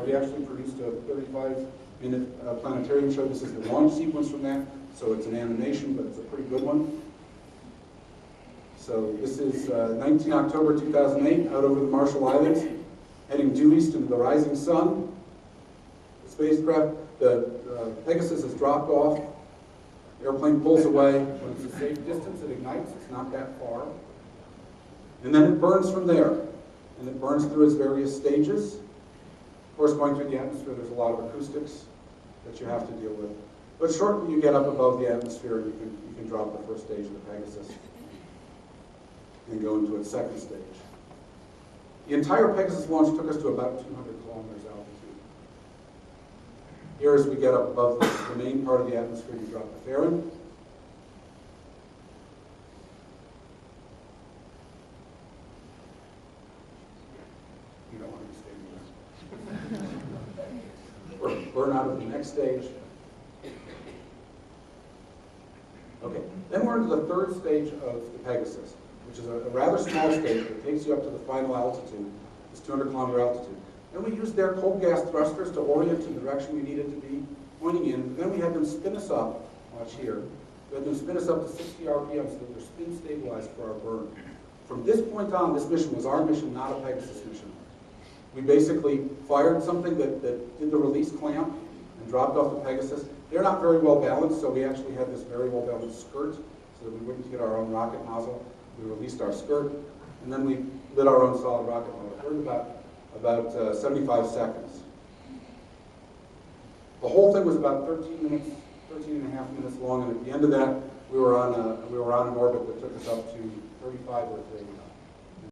We actually produced a 35-minute planetarium show. This is the launch sequence from that, so it's an animation, but it's a pretty good one. So this is 19 October 2008, out over the Marshall Islands, heading due east into the rising sun. The spacecraft, the Pegasus is dropped off. The airplane pulls away. When it's a safe distance, it ignites. It's not that far. And then it burns from there. And it burns through its various stages. Of course, going through the atmosphere, there's a lot of acoustics that you have to deal with. But shortly you get up above the atmosphere, and you can drop the first stage of the Pegasus and go into its second stage. The entire Pegasus launch took us to about 200 kilometers altitude. Here, as we get up above the main part of the atmosphere, you drop the fairing. You don't want to be staying there. Burn out of the next stage. Okay, then we're into the third stage of the Pegasus, which is a rather small stage that takes you up to the final altitude, this 200-kilometer altitude. Then we used their cold gas thrusters to orient in the direction we needed to be pointing in. Then we had them spin us up, watch here, we had them spin us up to 60 RPM so that they're spin stabilized for our burn. From this point on, this mission was our mission, not a Pegasus mission. We basically fired something that did the release clamp and dropped off the Pegasus. They're not very well balanced, so we actually had this very well balanced skirt so that we wouldn't hit our own rocket nozzle. We released our skirt, and then we lit our own solid rocket motor. It burned about 75 seconds. The whole thing was about 13 and a half minutes long, and at the end of that, we were on an orbit that took us up to 35 or 30.